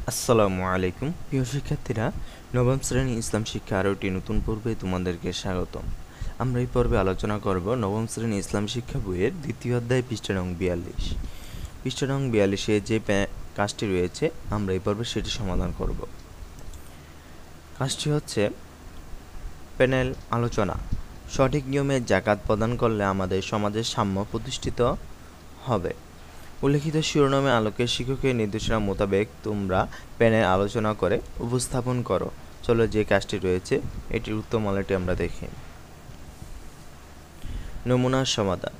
আসসালামু আলাইকুম প্রিয় শিক্ষার্থীরা, নবম শ্রেণী ইসলাম শিক্ষা আরও একটি নতুন পর্বে তোমাদেরকে স্বাগতম। আমরা এই পর্বে আলোচনা করব নবম শ্রেণী ইসলাম শিক্ষা বইয়ের দ্বিতীয় অধ্যায় পৃষ্ঠা নং 42। পৃষ্ঠা নং 42-এ যে কাজটি রয়েছে আমরা এই পর্বে সেটি সমাধান করব। কাজটি হচ্ছে প্যানেল আলোচনা। সঠিক নিয়মে জাকাত প্রদান করলে আমাদের সমাজের সাম্য প্রতিষ্ঠিত হবে। উল্লেখিত শিরোনামে আলোকে শিক্ষকের নির্দেশনা মোতাবেক তোমরা প্যানেল আলোচনা করে উপস্থাপন করো। চলো যে কাজটি রয়েছে এটির উত্তরমালাটি আমরা দেখি। নমুনার সমাধান।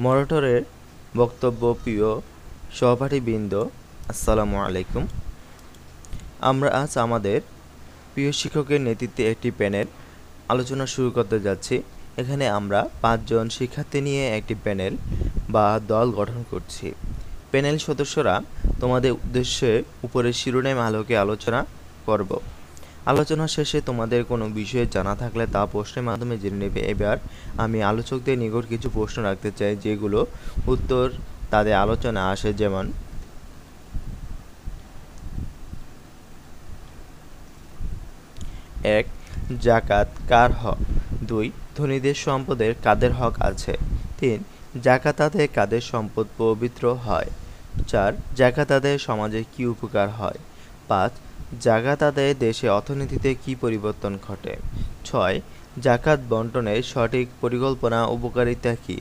মডারেটরের বক্তব্য। প্রিয় সহপাঠীবৃন্দ, আসসালামু আলাইকুম। আমরা আজ আমাদের প্রিয় শিক্ষকের নেতৃত্বে একটি প্যানেল আলোচনা শুরু করতে যাচ্ছি। এখানে আমরা 5 জন শিক্ষার্থী নিয়ে একটি প্যানেল বা দল গঠন করছি। প্যানেল সদস্যরা তোমাদের উদ্দেশ্যে উপরের শিরোনাম আলোকে আলোচনা করব। আলোচনা শেষে তোমাদের কোনো বিষয়ে জানা থাকলে তা প্রশ্নের মাধ্যমে জেনে নেবে। এবার আমি আলোচকদের নিকট কিছু প্রশ্ন রাখতে চাই, যেগুলো উত্তর তাদের আলোচনা আসে। যেমন, 1. জাকাত কার হক? 2. ধনীদের সম্পদের কাদের হক আছে? 3. জাকাতাতে কাদের সম্পদ পবিত্র হয়? 4. জাকাতাতে সমাজে কি উপকার হয়? 5. জাকাতাতে দেশে অর্থনীতিতে কি পরিবর্তন ঘটে? 6. জাকাত বন্টনের সঠিক পরিকল্পনা উপকারিতা কি?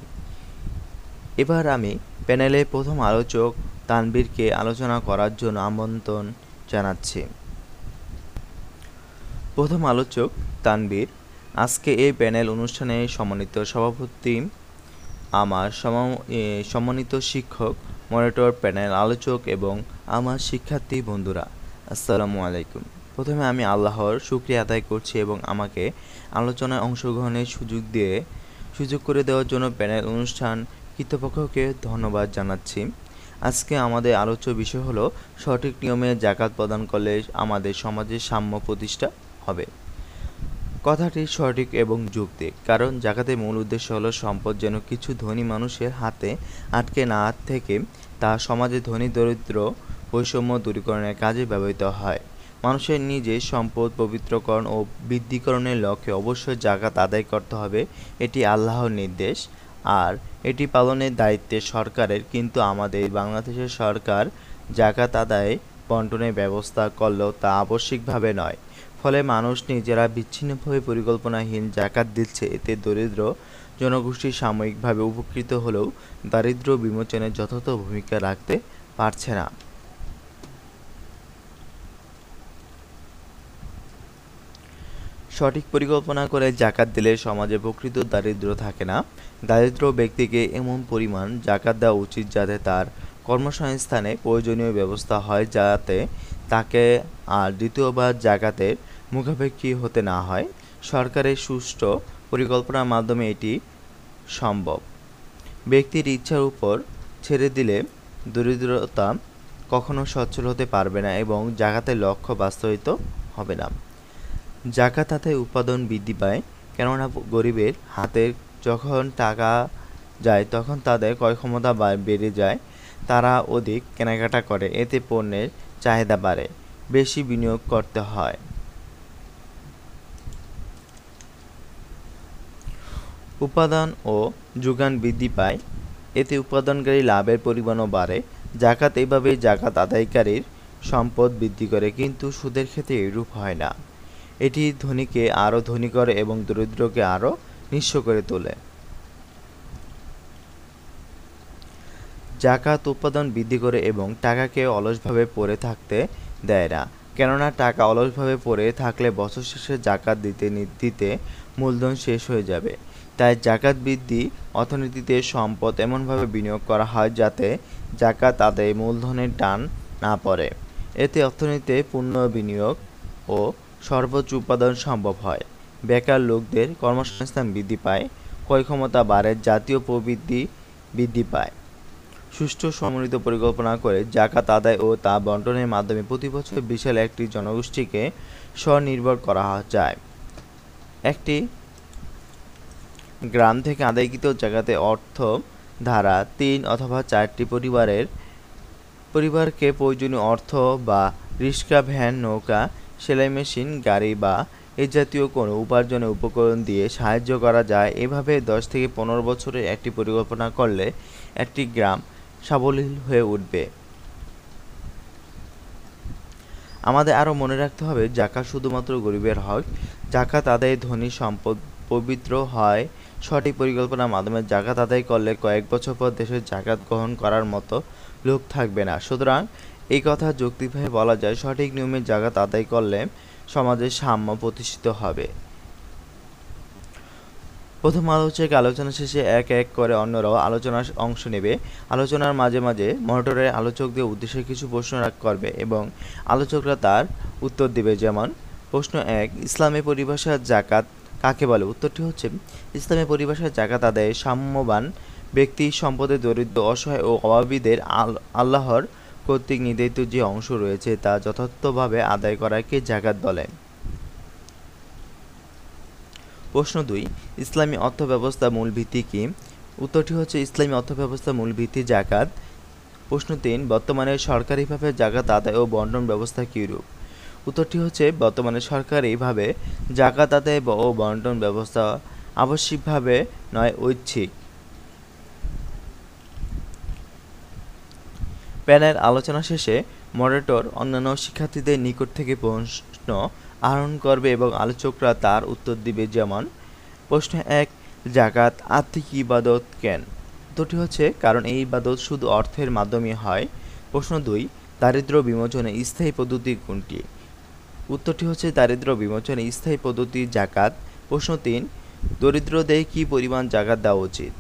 এবার আমি প্যানেলের প্রথম আলোচক তানবীরকে আলোচনা করার জন্য আমন্ত্রণ জানাচ্ছি। প্রথম আলোচক তানবীর। আজকে এই প্যানেল অনুষ্ঠানে সম্মানিত সভাপতি, আমার সম্মানিত শিক্ষক, মডারেটর, প্যানেল আলোচক এবং আমার শিক্ষার্থী বন্ধুরা, আসসালামু আলাইকুম। প্রথমে আমি আল্লাহর শুকরিয়া আদায় করছি এবং আমাকে আলোচনায় অংশগ্রহণের সুযোগ করে দেওয়ার জন্য প্যানেল অনুষ্ঠান কর্তৃপক্ষকে ধন্যবাদ জানাচ্ছি। আজকে আমাদের আলোচ্য বিষয় হলো সঠিক নিয়মে জাকাত প্রদান করলে আমাদের সমাজে সাম্য প্রতিষ্ঠা হবে। কথাটি সঠিক এবং যৌক্তিক, কারণ জাকাতের মূল উদ্দেশ্য হলো সম্পদ যেন কিছু ধনী মানুষের হাতে আটকে না থেকে তা সমাজে ধনী দরিদ্র বৈষম্য দূরীকরণের কাজে ব্যবহৃত হয়। মানুষের নিজের সম্পদ পবিত্রকরণ ও বৃদ্ধিকরণের লক্ষ্যে অবশ্যই জাকাত আদায় করতে হবে। এটি আল্লাহর নির্দেশ, আর এটি পালনের দায়িত্বে সরকারের। কিন্তু আমাদের বাংলাদেশের সরকার জাকাত আদায় বন্টনের ব্যবস্থা করলেও তা আবশ্যিকভাবে নয়। ফলে মানুষ নিজেরা বিচ্ছিন্নভাবে পরিকল্পনাহীন জাকাত দিচ্ছে। এতে দরিদ্র জনগোষ্ঠী সাময়িকভাবে উপকৃত হলেও দারিদ্র্য বিমোচনে যথাযথ ভূমিকা রাখতে পারছে না। সঠিক পরিকল্পনা করে জাকাত দিলে সমাজে প্রকৃত দারিদ্র থাকে না। দারিদ্র ব্যক্তিকে এমন পরিমাণ জাকাত দেওয়া উচিত যাতে তার কর্মসংস্থানে প্রয়োজনীয় ব্যবস্থা হয়, যাতে তাকে আর দ্বিতীয়বার জাকাতের মুখাপেক্ষী হতে না হয়। সরকারের সুষ্ঠু পরিকল্পনার মাধ্যমে এটি সম্ভব। ব্যক্তির ইচ্ছার উপর ছেড়ে দিলে দরিদ্রতা কখনো সচ্ছল হতে পারবে না এবং জাকাতের লক্ষ্য বাস্তবায়িত হবে না। জাকাত হাতে উৎপাদন বৃদ্ধি পায়, কেননা গরিবের হাতে যখন টাকা যায় তখন তাদের ক্রয় ক্ষমতা বেড়ে যায়, তারা অধিক কেনাকাটা করে, এতে পণ্যের চাহিদা বাড়ে, বেশি বিনিয়োগ করতে হয়। উৎপাদন ও যোগান বৃদ্ধি পায়, এতে উৎপাদনকারী লাভের পরিমাণও বাড়ে। জাকাত এভাবেই জাকাত আদায়কারীর সম্পদ বৃদ্ধি করে, কিন্তু সুদের ক্ষেত্রে এরূপ হয় না। এটি ধনীকে আরও ধনী করে এবং দরিদ্রকে আরও নিঃস্ব করে তোলে। জাকাত উৎপাদন বৃদ্ধি করে এবং টাকাকে অলসভাবে পড়ে থাকতে দেয় না, কেননা টাকা অলসভাবে পড়ে থাকলে বছর শেষে জাকাত দিতে মূলধন শেষ হয়ে যাবে। তাই জাকাত বৃদ্ধি অর্থনীতিতে সম্পদ এমনভাবে বিনিয়োগ করা হয় যাতে জাকাত আদায়ে মূলধনের টান না পড়ে। এতে অর্থনীতিতে পূর্ণ বিনিয়োগ ও সর্বোচ্চ উৎপাদন সম্ভব হয়। বেকার লোকদের কর্মসংস্থান বৃদ্ধি পায়, ক্রয় ক্ষমতা বাড়ে, জাতীয় প্রবৃদ্ধি বৃদ্ধি পায়। সুষ্ঠু সমন্বিত পরিকল্পনা করে জাকাত আদায় ও তা বন্টনের মাধ্যমে প্রতি বছর বিশাল একটি জনগোষ্ঠীকে স্বনির্ভর করা যায়। একটি গ্রাম থেকে আদায়কৃত জাকাতে অর্থ ধারা 3 অথবা 4টি পরিবারকে প্রয়োজনীয় অর্থ বা রিক্সা, ভ্যান, নৌকা, সেলাই মেশিন, গাড়ি বা এই জাতীয় কোনো উপার্জনের উপকরণ দিয়ে সাহায্য করা যায়। এভাবে 10 থেকে 15 বছরের একটি পরিকল্পনা করলে একটি গ্রাম সাবলীল হয়ে উঠবে। আমাদের আরও মনে রাখতে হবে, যাকাত শুধুমাত্র গরিবের হক। যাকাত আদায়ে ধনী সম্পদ পবিত্র হয়। সঠিক পরিকল্পনার মাধ্যমে যাকাত আদায় করলে কয়েক বছর পর দেশে যাকাত গ্রহণ করার মতো লোক থাকবে না। সুতরাং এই কথা যৌক্তিকভাবে বলা যায়, সঠিক নিয়মে যাকাত আদায় করলে সমাজে সাম্য প্রতিষ্ঠিত হবে। প্রথম আলোচক আলোচনা শেষে এক এক করে অন্যরাও আলোচনায় অংশ নেবে। আলোচনার মাঝে মাঝে মডারেটর আলোচকদের উদ্দেশ্যে কিছু প্রশ্ন করবে এবং আলোচকরা তার উত্তর দেবে। যেমন প্রশ্ন 1, ইসলামী পরিভাষায় যাকাত কাকে বলে? উত্তরটি হচ্ছে, ইসলামী পরিভাষায় যাকাত আদায়ে সাম্যবান ব্যক্তি, সম্পদের দরিদ্র, অসহায় ও অভাবীদের আল্লাহর কর্তৃক নির্ধারিত যে অংশ রয়েছে তা যথার্থভাবে আদায় করাকে যাকাত বলে। প্রশ্ন 2, ইসলামী অর্থব্যবস্থার মূল ভিত্তি কি? উত্তরটি হচ্ছে, ইসলামী অর্থব্যবস্থার মূল ভিত্তি যাকাত। প্রশ্ন 3, বর্তমানে সরকারিভাবে যাকাত আদায় ও বন্টন ব্যবস্থা কিরূপ? উত্তরটি হচ্ছে, বর্তমানে সরকারিভাবে যাকাত আদায় ও বন্টন ব্যবস্থা আবশ্যিকভাবে নয়, ঐচ্ছিক। প্যানেল আলোচনা শেষে মডারেটর অন্যান্য শিক্ষার্থীদের নিকট থেকে প্রশ্ন আহরণ করবে এবং আলোচকরা তার উত্তর দিবে। যেমন প্রশ্ন 1, যাকাত আর্থিক ইবাদত কেন? উত্তরটি হচ্ছে, কারণ এই ইবাদত শুধু অর্থের মাধ্যমে হয়। প্রশ্ন 2, দারিদ্র্য বিমোচনে স্থায়ী পদ্ধতি কোনটি? উত্তরটি হচ্ছে, দারিদ্র্য বিমোচনে স্থায়ী পদ্ধতি যাকাত। প্রশ্ন 3, দরিদ্রদের কী পরিমাণ যাকাত দেওয়া উচিত?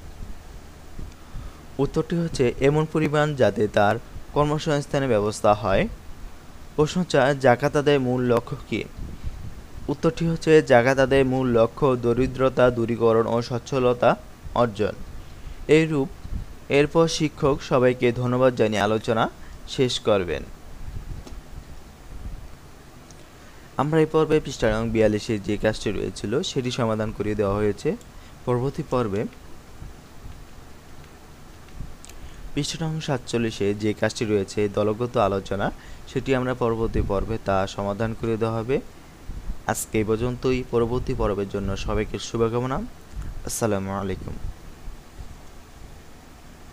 উত্তরটি হচ্ছে, এমন পরিমাণ যাতে তার কর্মসংস্থানের ব্যবস্থা হয়। প্রশ্ন 4, যাকাত আদায়ের মূল লক্ষ্য কী? উত্তরটি হচ্ছে, যাকাত আদায়ের মূল লক্ষ্য দরিদ্রতা দূরীকরণ ও সচ্ছলতা অর্জন। এরপর শিক্ষক সবাইকে ধন্যবাদ জানিয়ে আলোচনা শেষ করবেন। আমরা এই পর্বে পৃষ্ঠা নং 42 যে কাজটি রয়েছিল সেটি সমাধান করিয়ে দেওয়া হয়েছে। পরবর্তী পর্বে পৃষ্ঠা নং 47 যে কাজটি রয়েছে দলগত আলোচনা, সেটি আমরা পরবর্তী পর্বে তা সমাধান করে দেওয়া হবে। আজকে এই পর্যন্তই। পরবর্তী পর্বের জন্য সবাইকে শুভকামনা। আসসালামু আলাইকুম।